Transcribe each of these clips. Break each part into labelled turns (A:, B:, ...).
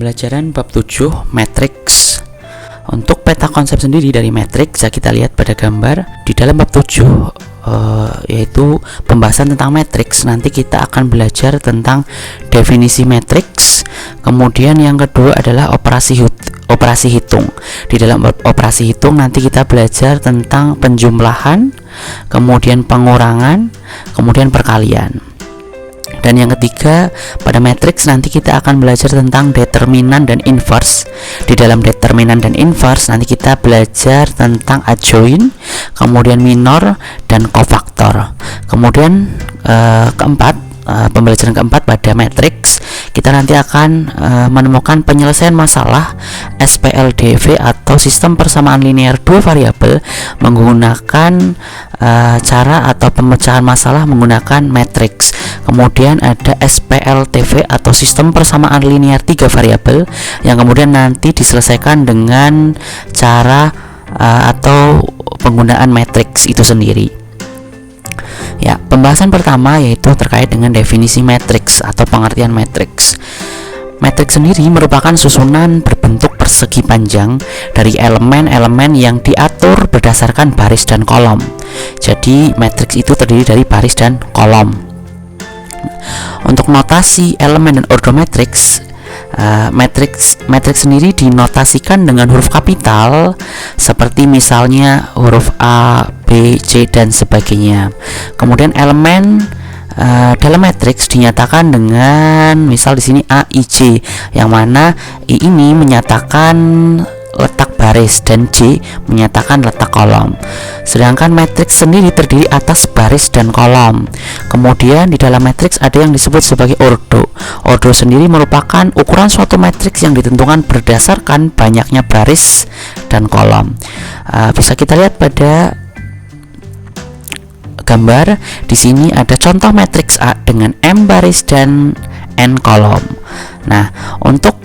A: Pembelajaran bab 7 matriks. Untuk peta konsep sendiri dari matriks bisa kita lihat pada gambar di dalam bab 7 yaitu pembahasan tentang matriks. Nanti kita akan belajar tentang definisi matriks. Kemudian yang kedua adalah operasi hitung. Di dalam operasi hitung nanti kita belajar tentang penjumlahan, kemudian pengurangan, kemudian perkalian. Dan yang ketiga, pada matriks nanti kita akan belajar tentang determinan dan inverse. Di dalam determinan dan inverse nanti kita belajar tentang adjoint, kemudian minor, dan kofaktor. Kemudian pembelajaran keempat pada matriks, kita nanti akan menemukan penyelesaian masalah SPLDV atau sistem persamaan linear dua variabel menggunakan cara atau pemecahan masalah menggunakan matriks. Kemudian ada SPLTV atau sistem persamaan linear tiga variabel yang kemudian nanti diselesaikan dengan cara atau penggunaan matriks itu sendiri. Ya, pembahasan pertama yaitu terkait dengan definisi matriks atau pengertian matriks. Matriks sendiri merupakan susunan berbentuk persegi panjang dari elemen-elemen yang diatur berdasarkan baris dan kolom. Jadi matriks itu terdiri dari baris dan kolom. Untuk notasi elemen dan ordo matriks, matriks sendiri dinotasikan dengan huruf kapital seperti misalnya huruf A, B, C dan sebagainya. Kemudian elemen dalam matriks dinyatakan dengan misal di sini A, I, J, yang mana I ini menyatakan letak baris dan J menyatakan letak kolom. Sedangkan matriks sendiri terdiri atas baris dan kolom. Kemudian di dalam matriks ada yang disebut sebagai ordo. Ordo sendiri merupakan ukuran suatu matriks yang ditentukan berdasarkan banyaknya baris dan kolom. Bisa kita lihat pada gambar. Di sini ada contoh matriks A dengan M baris dan N kolom. Nah, untuk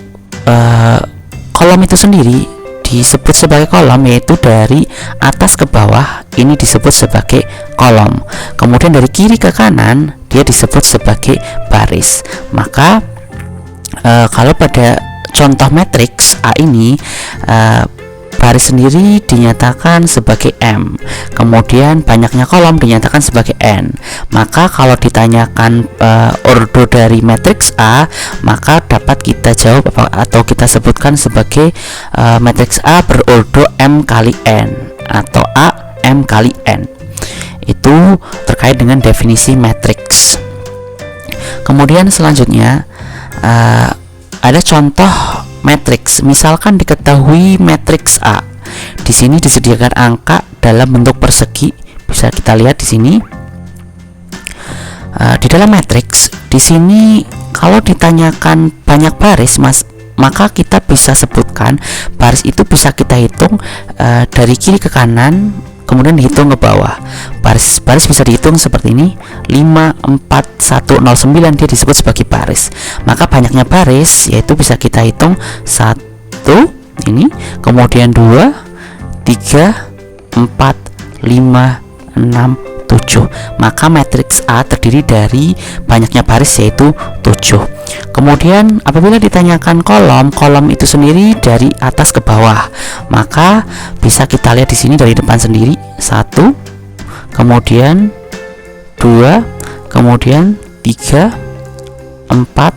A: kolom itu sendiri disebut sebagai kolom, yaitu dari atas ke bawah ini disebut sebagai kolom. Kemudian dari kiri ke kanan dia disebut sebagai baris. Maka kalau pada contoh matriks A ini baris sendiri dinyatakan sebagai M, kemudian banyaknya kolom dinyatakan sebagai N. Maka kalau ditanyakan ordo dari matriks A, maka dapat kita jawab atau kita sebutkan sebagai matriks A berordo M kali N atau A M kali N. Itu terkait dengan definisi matriks. Kemudian selanjutnya ada contoh matriks. Misalkan diketahui matriks A. Di sini disediakan angka dalam bentuk persegi. Bisa kita lihat di sini. Di dalam matriks, di sini kalau ditanyakan banyak baris, maka kita bisa sebutkan baris itu bisa kita hitung dari kiri ke kanan, kemudian dihitung ke bawah. Baris bisa dihitung seperti ini, 5, 4, 1, 0, 9 dia disebut sebagai baris. Maka banyaknya baris yaitu bisa kita hitung 1 ini, kemudian 2, 3, 4, 5, 6, 7. Maka matriks A terdiri dari banyaknya baris yaitu 7. Kemudian apabila ditanyakan kolom itu sendiri dari atas ke bawah, maka bisa kita lihat di sini dari depan sendiri 1, kemudian 2, kemudian 3, 4,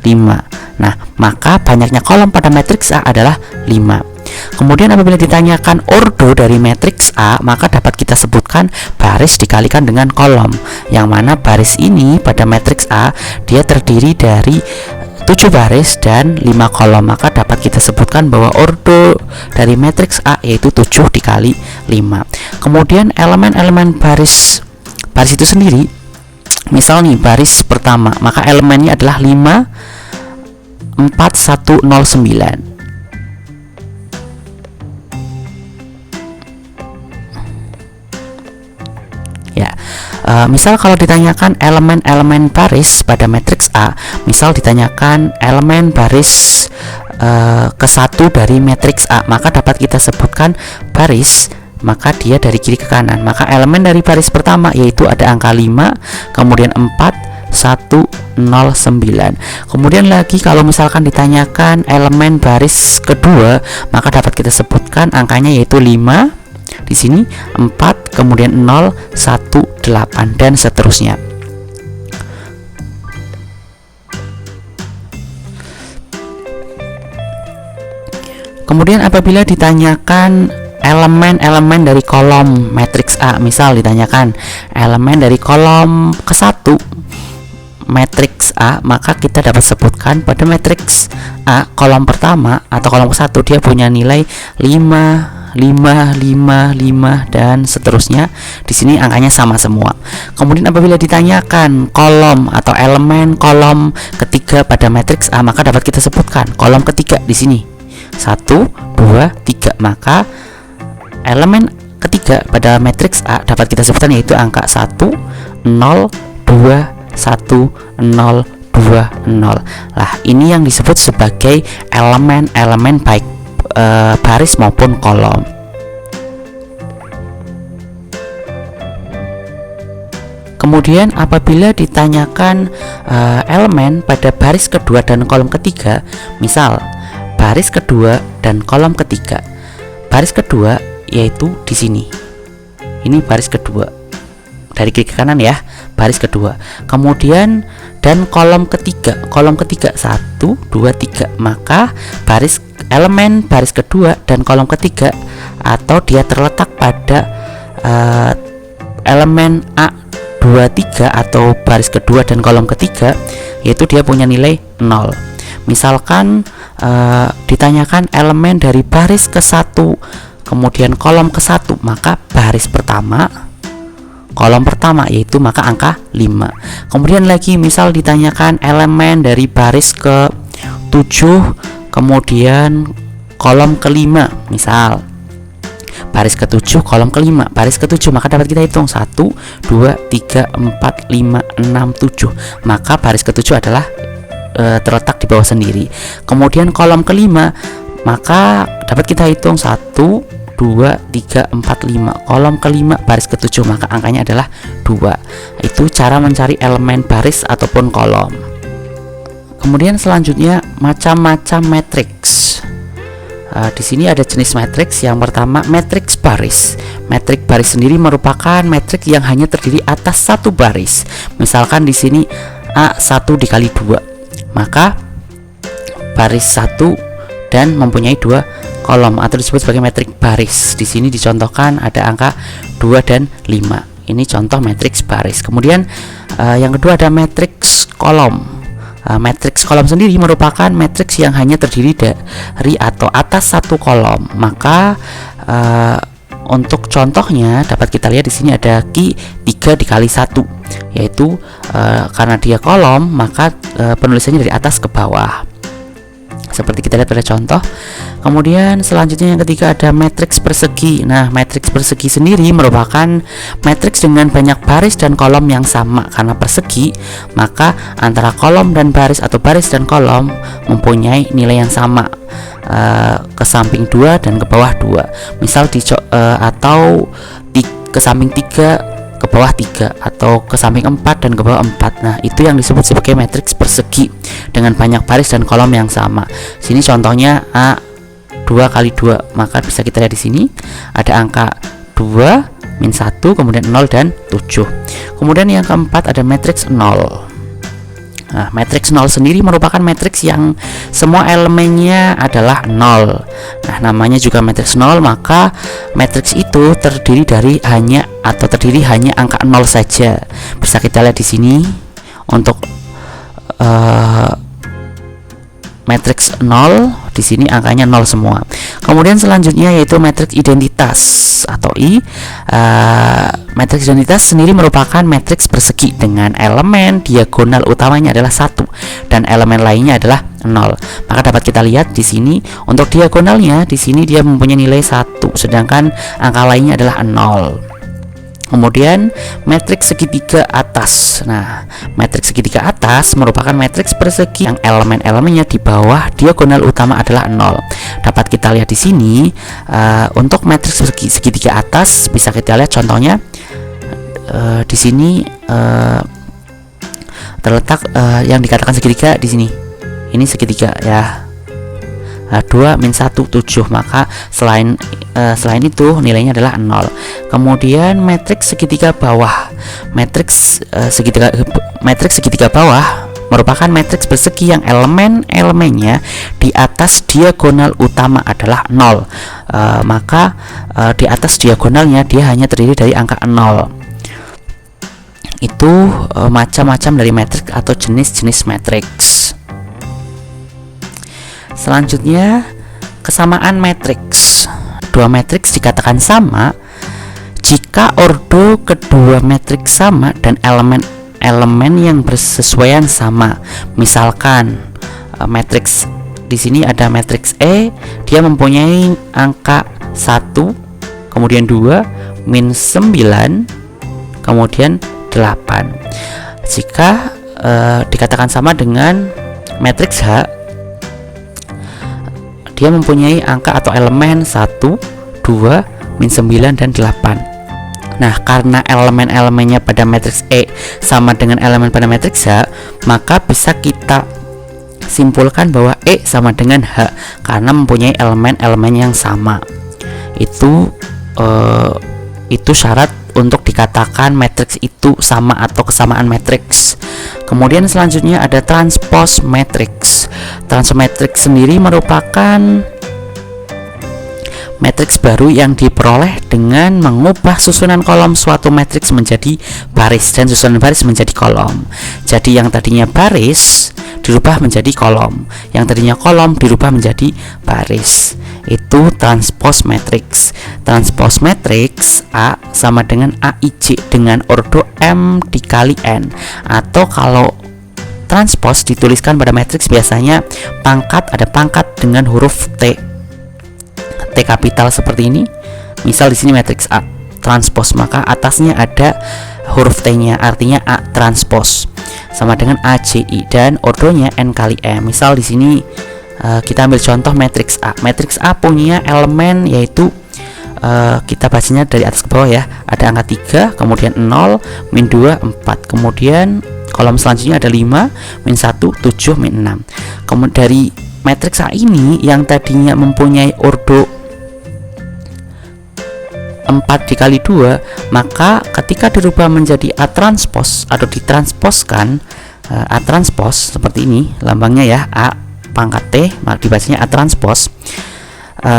A: 5. Nah, maka banyaknya kolom pada matriks A adalah 5. Kemudian apabila ditanyakan ordo dari matriks A, maka dapat kita sebutkan baris dikalikan dengan kolom, yang mana baris ini pada matriks A dia terdiri dari 7 baris dan 5 kolom. Maka dapat kita sebutkan bahwa ordo dari matriks A yaitu 7 dikali 5. Kemudian elemen-elemen baris itu sendiri, misal nih baris pertama, maka elemennya adalah 5, 4, 1, 0, 9. Misal kalau ditanyakan elemen-elemen baris pada matriks A, misal ditanyakan elemen baris ke-1 dari matriks A, maka dapat kita sebutkan baris, maka dia dari kiri ke kanan. Maka elemen dari baris pertama yaitu ada angka 5, kemudian 4, Kemudian lagi kalau misalkan ditanyakan elemen baris kedua, maka dapat kita sebutkan angkanya yaitu 5, di sini 4, kemudian 0, 1, 8 dan seterusnya. Kemudian apabila ditanyakan elemen-elemen dari kolom matriks A, misal ditanyakan elemen dari kolom ke-1 matriks A, maka kita dapat sebutkan pada matriks A kolom pertama atau kolom ke-1 dia punya nilai 5, 5, 5, 5 dan seterusnya. Di sini angkanya sama semua. Kemudian apabila ditanyakan kolom atau elemen kolom ketiga pada matriks A, maka dapat kita sebutkan kolom ketiga di sini 1, 2, 3. Maka elemen ketiga pada matriks A dapat kita sebutkan yaitu angka 1, 0, 2, 1, 0, 2, 0. Lah, ini yang disebut sebagai elemen-elemen baik baris maupun kolom. Kemudian apabila ditanyakan elemen pada baris kedua dan kolom ketiga, misal baris kedua dan kolom ketiga. Baris kedua yaitu di sini. Ini baris kedua. Dari kiri ke kanan ya, baris kedua. Kemudian dan kolom ketiga 1, 2, 3. Maka elemen baris kedua dan kolom ketiga atau dia terletak pada elemen A23 atau baris kedua dan kolom ketiga, yaitu dia punya nilai 0. Misalkan ditanyakan elemen dari baris ke-1 kemudian kolom ke-1, maka baris pertama kolom pertama yaitu maka angka 5. Kemudian lagi misal ditanyakan elemen dari baris ke-7 kemudian kolom ke-5, misal baris ke-7 kolom ke-5, baris ke-7, maka dapat kita hitung 1, 2, 3, 4, 5, 6, 7. Maka baris ke-7 adalah terletak di bawah sendiri. Kemudian kolom ke-5, maka dapat kita hitung 1, 2, 3, 4, 5. Kolom ke-5 baris ke-7, maka angkanya adalah 2. Itu cara mencari elemen baris ataupun kolom. Kemudian selanjutnya macam-macam matriks. Di sini ada jenis matriks. Yang pertama matriks baris. Matriks baris sendiri merupakan matriks yang hanya terdiri atas satu baris. Misalkan di sini A1 dikali 2, maka baris 1 dan mempunyai 2 kolom atau disebut sebagai matriks baris. Di sini dicontohkan ada angka 2 dan 5. Ini contoh matriks baris. Kemudian yang kedua ada matriks kolom. Matriks kolom sendiri merupakan matriks yang hanya terdiri dari atau atas satu kolom. Maka untuk contohnya dapat kita lihat di sini ada Q 3 dikali 1, yaitu karena dia kolom maka penulisannya dari atas ke bawah, seperti kita lihat pada contoh. Kemudian selanjutnya yang ketiga ada matriks persegi. Nah, matriks persegi sendiri merupakan matriks dengan banyak baris dan kolom yang sama. Karena persegi, maka antara kolom dan baris atau baris dan kolom mempunyai nilai yang sama, ke samping 2 dan ke bawah 2. Misal atau ke samping 3 ke bawah 3 atau ke samping 4 dan ke bawah 4. Nah, itu yang disebut sebagai matriks persegi dengan banyak baris dan kolom yang sama. Sini contohnya A2 kali 2, maka bisa kita lihat di sini ada angka 2, min 1, kemudian 0 dan 7. Kemudian yang keempat ada matriks 0. Nah, matriks 0 sendiri merupakan matriks yang semua elemennya adalah 0. Nah, namanya juga matriks 0, maka matriks itu terdiri hanya angka 0 saja. Bisa kita lihat di sini untuk matriks 0, di sini angkanya 0 semua. Kemudian selanjutnya yaitu matriks identitas atau I. Matriks identitas sendiri merupakan matriks persegi dengan elemen diagonal utamanya adalah 1 dan elemen lainnya adalah 0. Maka dapat kita lihat di sini untuk diagonalnya di sini dia mempunyai nilai 1 sedangkan angka lainnya adalah 0. Kemudian matriks segitiga atas. Nah, matriks segitiga atas merupakan matriks persegi yang elemen-elemennya di bawah diagonal utama adalah 0. Dapat kita lihat di sini untuk matriks segitiga atas bisa kita lihat contohnya di sini terletak yang dikatakan segitiga di sini. Ini segitiga ya. 2 min 1 7, maka selain itu nilainya adalah 0. Kemudian matriks segitiga bawah. Matriks segitiga bawah merupakan matriks persegi yang elemen-elemennya di atas diagonal utama adalah 0. Maka di atas diagonalnya dia hanya terdiri dari angka 0. Itu macam-macam dari matriks atau jenis-jenis matriks. Selanjutnya, kesamaan matriks. Dua matriks dikatakan sama jika ordo kedua matriks sama dan elemen-elemen yang bersesuaian sama. Misalkan matriks di sini ada matriks E, dia mempunyai angka 1, kemudian 2, min 9, kemudian 8. Jika dikatakan sama dengan matriks H, dia mempunyai angka atau elemen 1, 2, min 9, dan 8. Nah, karena elemen-elemennya pada matriks E sama dengan elemen pada matriks H, maka bisa kita simpulkan bahwa E sama dengan H karena mempunyai elemen-elemen yang sama. Itu syarat untuk dikatakan matriks itu sama atau kesamaan matriks. Kemudian selanjutnya ada transpose matriks. Transpose matriks sendiri merupakan matriks baru yang diperoleh dengan mengubah susunan kolom suatu matriks menjadi baris dan susunan baris menjadi kolom. Jadi yang tadinya baris dirubah menjadi kolom, yang tadinya kolom dirubah menjadi baris. Itu transpose matriks. Transpose matriks A sama dengan AIJ dengan ordo M dikali N. Atau kalau transpose dituliskan pada matriks biasanya ada pangkat dengan huruf T kapital seperti ini. Misal di sini matriks A transpose, maka atasnya ada huruf T-nya, artinya A transpose sama dengan AJI dan ordonya N kali M. Misal di sini kita ambil contoh matriks A. Matriks A punya elemen yaitu kita bacanya dari atas ke bawah ya. Ada angka 3, kemudian 0, min 2, 4. Kemudian kolom selanjutnya ada 5, min 1, 7, min 6. Kemudian dari matriks A ini yang tadinya mempunyai ordo 4 dikali 2, maka ketika dirubah menjadi A transpose atau ditransposkan A transpose seperti ini lambangnya ya, A pangkat T, dibacanya A transpose,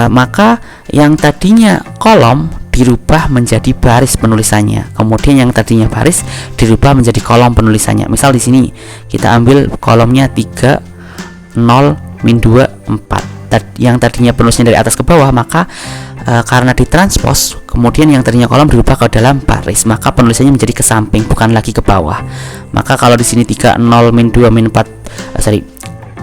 A: maka yang tadinya kolom dirubah menjadi baris penulisannya. Kemudian yang tadinya baris dirubah menjadi kolom penulisannya. Misal di sini kita ambil kolomnya 3, 0, min 2, 4. Yang tadinya penulisannya dari atas ke bawah, maka karena ditranspos, kemudian yang tadinya kolom dirubah ke dalam baris, maka penulisannya menjadi ke samping, bukan lagi ke bawah. Maka kalau di sini 3, 0, min 2, min 4,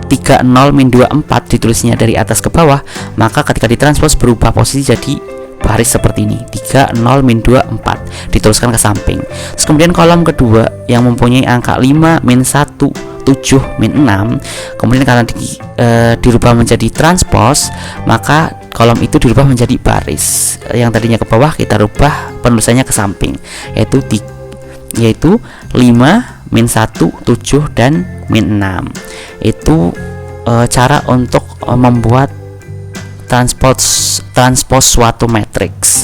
A: 3, 0, min 2, 4 ditulisnya dari atas ke bawah, maka ketika ditranspos berubah posisi jadi baris seperti ini. 3, 0, min 2, 4 dituliskan ke samping. Terus kemudian kolom kedua yang mempunyai angka 5, min 1, 7, min 6, kemudian karena dirubah menjadi transpos, maka kolom itu dirubah menjadi baris. Yang tadinya ke bawah kita rubah penulisannya ke samping, yaitu 5, min 1, 7, dan min 6. Itu cara untuk membuat transpose suatu matriks.